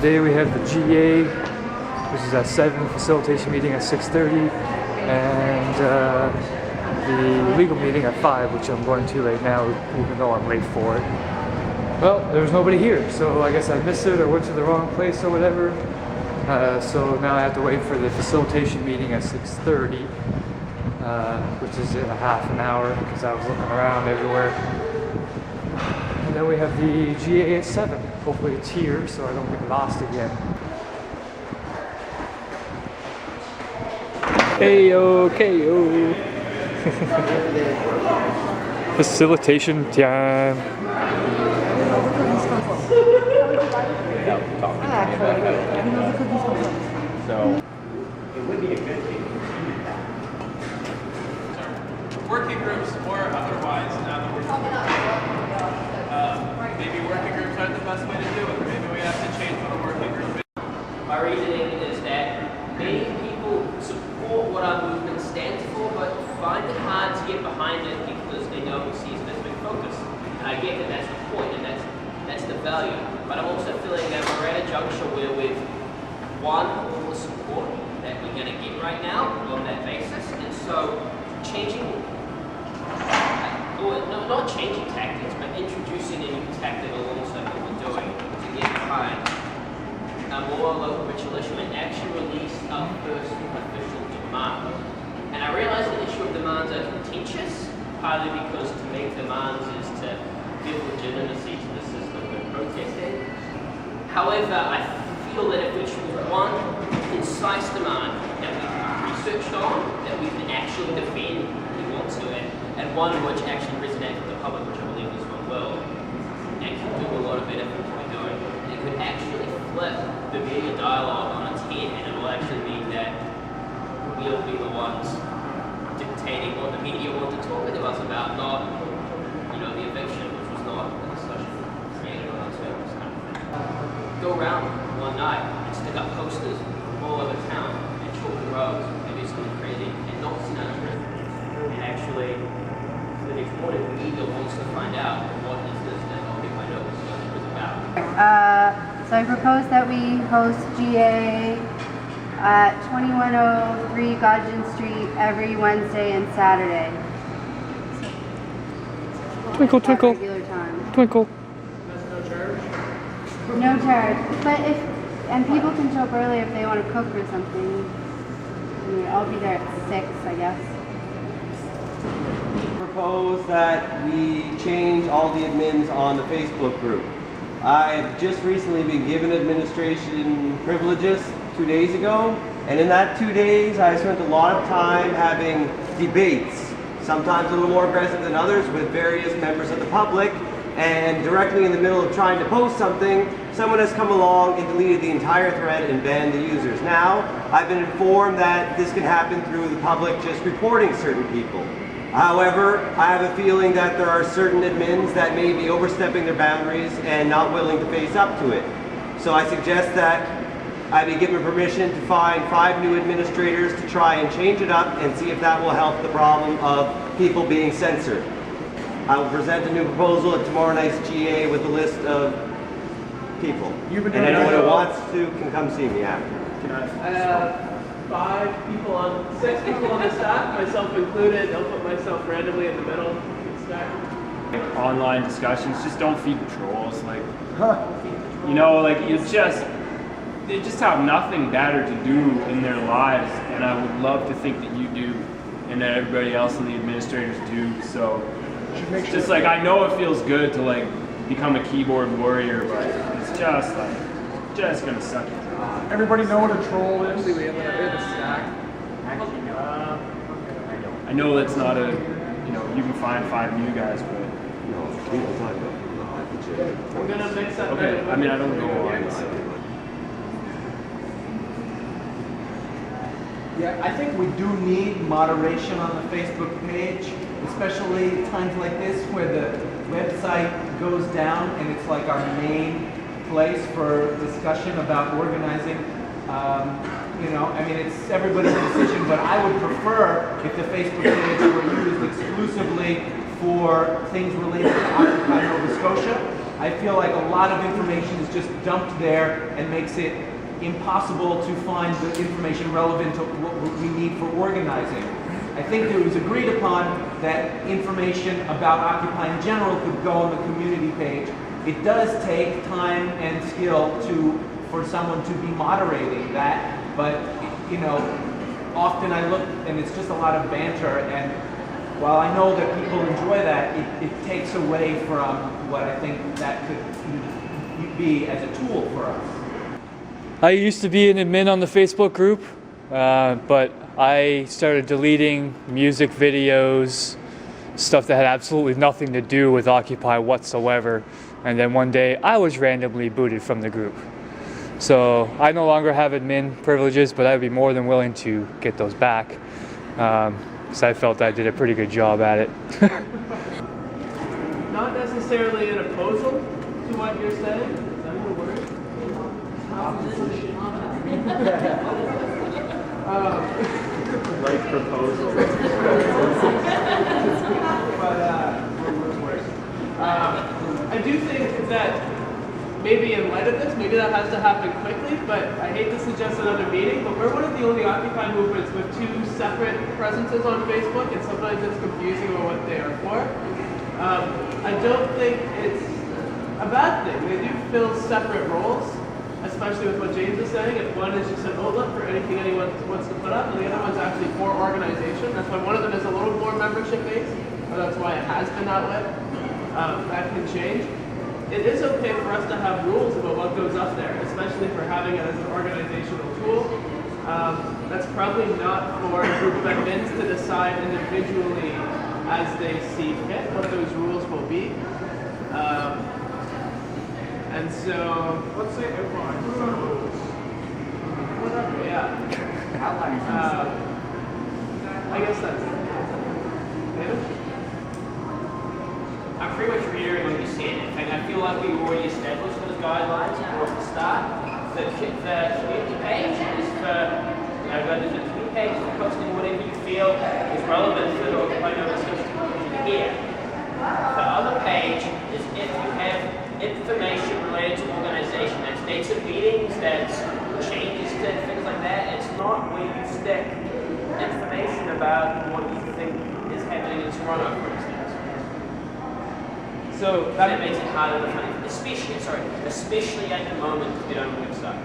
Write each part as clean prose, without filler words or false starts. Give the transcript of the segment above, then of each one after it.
today we have the GA, which is at 7, facilitation meeting at 6:30, and the legal meeting at 5, which I'm going to right now, even though I'm late for it. Well, there was nobody here, so I guess I missed it or went to the wrong place or whatever. So now I have to wait for the facilitation meeting at 6:30, which is in a half an hour because I was looking around everywhere. And then we have the GA at 7. Hopefully it's here so I don't get lost again. Heyo, KO. Facilitation time. So it would be a good thing. Working groups or otherwise, now that we're maybe working groups aren't the best way to do it. Maybe we have to change what a working group is. My reasoning is that many people support what our movement stands for, but find it hard to get behind it because they don't see a specific focus. And I get that that's the point, and that's the value. But I'm also feeling that we're at a juncture where we've won all the support that we're going to get right now on that basis, and so changing, or no, not changing tactics, but introducing a new tactic alongside what we're doing to get behind a more local ritual issue and actually release our first official demand. And I realize the issue of demands are contentious, partly because to make demands is to give legitimacy to the system we're protesting. However, I feel that if we choose one concise demand that we've researched on, that we can actually defend if we want to, and one which actually resonates with the public, which I believe is one will, and can do a lot of benefit to what we're doing, it could actually flip the media dialogue on its head, and it will actually mean that we'll be the ones dictating what the media want to talk to us about, not, the eviction, which was not a discussion created on our terms. Go around one night and stick up posters all over town and chalk the roads, maybe something crazy, and not send out a script. And actually, the next morning, the media wants to find out what is this that I'll get my notes was about. So I propose that we host GA at 2103 Godgen Street every Wednesday and Saturday. Twinkle, twinkle, Regular time. twinkle. No charge. But and people can show up early if they want to cook or something. I'll be there at 6, I guess. Propose that we change all the admins on the Facebook group. I've just recently been given administration privileges 2 days ago, and in that 2 days I spent a lot of time having debates, sometimes a little more aggressive than others, with various members of the public, and directly in the middle of trying to post something, someone has come along and deleted the entire thread and banned the users. Now, I've been informed that this can happen through the public just reporting certain people. However, I have a feeling that there are certain admins that may be overstepping their boundaries and not willing to face up to it. So I suggest that I be given permission to find 5 new administrators to try and change it up and see if that will help the problem of people being censored. I will present a new proposal at tomorrow night's GA with a list of people. And anyone who wants to can come see me after. I have 6 people on the staff, myself included. I'll put myself randomly in the middle of the stack. Online discussions, just don't feed the trolls. They just have nothing better to do in their lives, and I would love to think that you do, and that everybody else in the administrators do. So, it's just I know it feels good to become a keyboard warrior, but it's just gonna suck. Everybody know what a troll is? We have a stack. Actually, no. I know that's not you can find 5 new guys, but We're gonna mix up. okay. I mean, I don't go on. So. Yeah, I think we do need moderation on the Facebook page, especially times like this where the website goes down and it's like our main place for discussion about organizing. It's everybody's decision, but I would prefer if the Facebook page were used exclusively for things related to Occupy Nova Scotia I feel like a lot of information is just dumped there and makes it impossible to find the information relevant to what we need for organizing. I think it was agreed upon that information about Occupy in general could go on the community page. It does take time and skill for someone to be moderating that, but you know, often I look and it's just a lot of banter, and while I know that people enjoy that, it takes away from what I think that could be as a tool for us. I used to be an admin on the Facebook group, but I started deleting music videos, stuff that had absolutely nothing to do with Occupy whatsoever. And then one day I was randomly booted from the group. So I no longer have admin privileges, but I'd be more than willing to get those back, because I felt I did a pretty good job at it. Not necessarily an opposal to what you're saying. Is that the word? Like proposal. I do think that maybe in light of this, maybe that has to happen quickly, but I hate to suggest another meeting, but we're one of the only Occupy movements with 2 separate presences on Facebook, and sometimes it's confusing about what they are for. I don't think it's a bad thing. They do fill separate roles, especially with what James is saying. If one is just an outlet for anything anyone wants to put up, and the other one's actually for organization. That's why one of them is a little more membership-based, or that's why it has been that way. That can change. It is okay for us to have rules about what goes up there, especially for having it as an organizational tool. That's probably not for a group of admins to decide individually as they see fit what those rules will be. And so, let's say whatever, yeah. I guess that's it. I'm pretty much reiterating what you said. In fact, I feel like we already established those guidelines at the start. The community page is for, the community page is for posting whatever you feel is relevant for the Occupy Nova Scotia community here. The other page is if you have information related to organization, that's dates of meetings, that's changes to things like that. It's not where you stick information about what you think is happening in Toronto, for instance. So that makes it harder to find, especially at the moment to get on the website.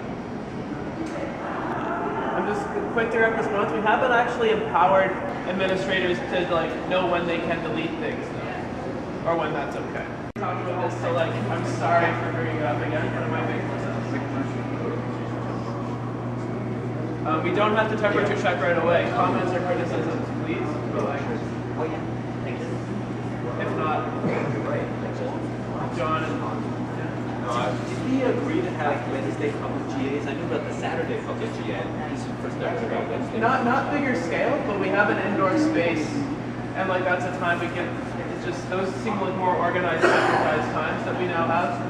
I'm just quick direct response. We haven't actually empowered administrators to know when they can delete things though, or when that's okay. Talking about this, so I'm sorry for bringing it up again, but it might make more sense. We don't have to temperature check right away. Comments or criticisms, please. Oh yeah, thank you. If not, John and Did we agree to have Wednesday public GAs? I knew about the Saturday public GA. This is the first time about Wednesday. not bigger scale, but we have an indoor space, and that's a time we can. It's just those seem like more organized, standardized times that we now have.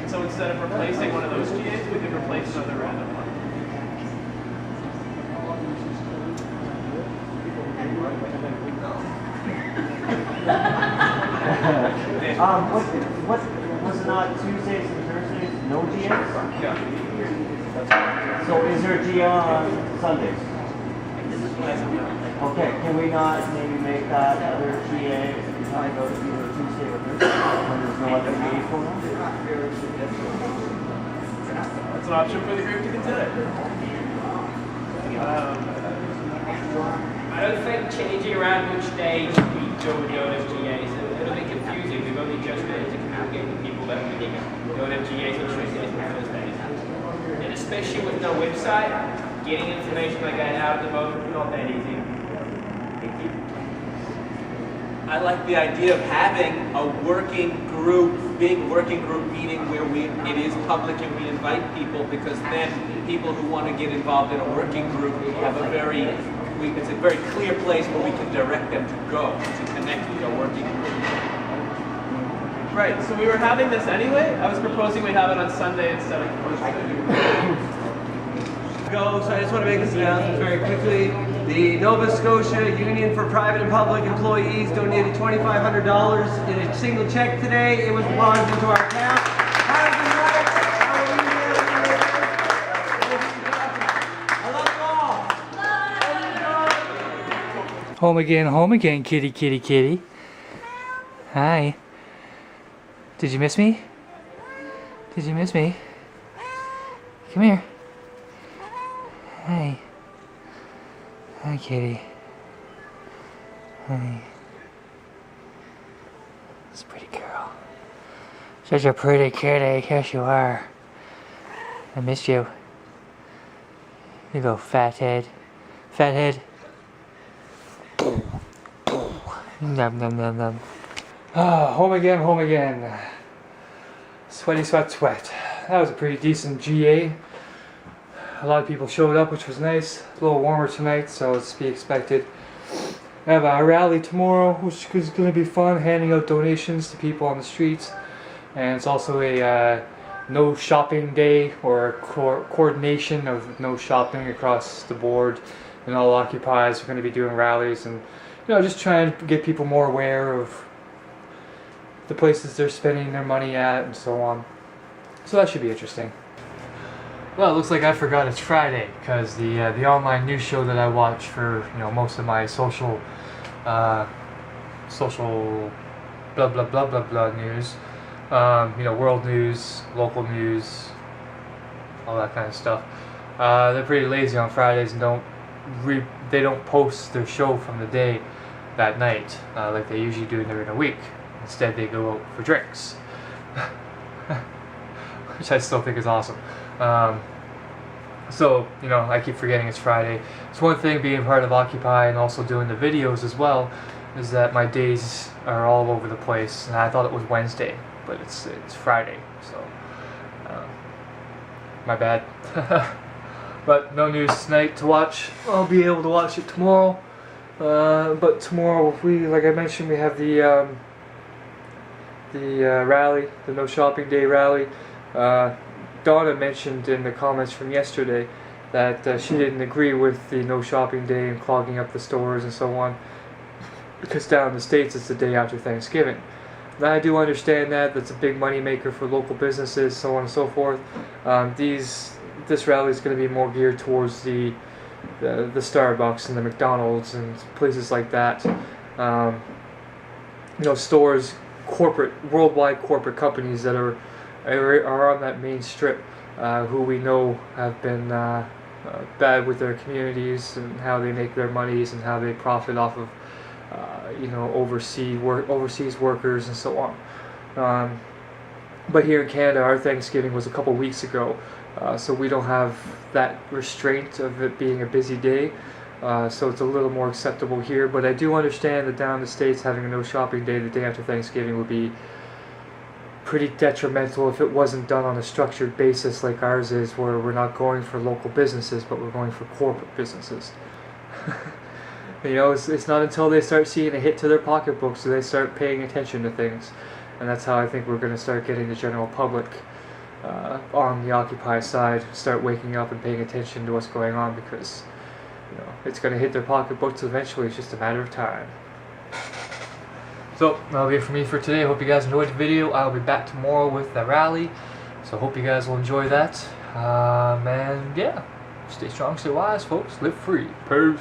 And so instead of replacing one of those GAs, we could replace another random one. What was it not Tuesdays and Thursdays? No GAs? Yeah. So is there a GA on Sundays? Okay, can we not maybe make that other GA kind of either Tuesday or Thursday when there's no other GA for them? That's an option for the group to consider. I don't think changing around which days we don't have GAs. It'll be confusing. We've only just managed to communicate with people that we don't have GAs on Tuesdays and Thursdays. And especially with no website, getting information like that out at the moment is not that easy. I like the idea of having a big working group meeting where it is public and we invite people, because then people who want to get involved in a working group have it's a very clear place where we can direct them to go to connect with a working group. Right, so we were having this anyway. I was proposing we have it on Sunday instead of Thursday. Go. So I just want to make this announcement very quickly. The Nova Scotia Union for Private and Public Employees donated $2,500 in a single check today. It was deposited into our account. Have a good night. I love you all. Home again, kitty, kitty, kitty. Hi. Did you miss me? Did you miss me? Come here. Hi. Hi, kitty. Hi. This pretty girl. Such a pretty kitty. Yes, you are. I missed you. You go, fathead. Fathead. Nom nom nom nom. Ah, home again, home again. Sweaty sweat sweat. That was a pretty decent GA. A lot of people showed up, which was nice. A little warmer tonight, so it's to be expected. I have a rally tomorrow, which is going to be fun, handing out donations to people on the streets. And it's also a no shopping day, or coordination of no shopping across the board. And all occupies are going to be doing rallies and, you know, just trying to get people more aware of the places they're spending their money at and so on. So that should be interesting. Well, it looks like I forgot it's Friday, because the online news show that I watch for, you know, most of my social blah blah blah blah blah news, you know, world news, local news, all that kind of stuff. They're pretty lazy on Fridays and they don't post their show from the day that night like they usually do during the week. Instead, they go out for drinks, which I still think is awesome. So, you know, I keep forgetting it's Friday. It's one thing being part of Occupy and also doing the videos as well, is that my days are all over the place, and I thought it was Wednesday, but it's Friday, so my bad. But no news tonight to watch. I'll be able to watch it tomorrow. But tomorrow, like I mentioned, we have the rally, the No Shopping Day rally. Donna mentioned in the comments from yesterday that she didn't agree with the No Shopping Day and clogging up the stores and so on, because down in the States it's the day after Thanksgiving. Now I do understand that that's a big money maker for local businesses, so on and so forth. This rally is going to be more geared towards the Starbucks and the McDonald's and places like that. You know, stores, worldwide corporate companies that are on that main strip, who we know have been bad with their communities and how they make their monies and how they profit off of you know, overseas workers and so on. But here in Canada, our Thanksgiving was a couple weeks ago, so we don't have that restraint of it being a busy day. So it's a little more acceptable here. But I do understand that down in the States, having a no shopping day the day after Thanksgiving would be pretty detrimental if it wasn't done on a structured basis like ours is, where we're not going for local businesses, but we're going for corporate businesses. You know, it's not until they start seeing a hit to their pocketbooks do they start paying attention to things. And that's how I think we're going to start getting the general public on the Occupy side start waking up and paying attention to what's going on, because, you know, it's going to hit their pocketbooks eventually. It's just a matter of time. So that'll be it for me for today. I hope you guys enjoyed the video. I'll be back tomorrow with the rally, so hope you guys will enjoy that. And yeah, stay strong, stay wise, folks. Live free. Peace.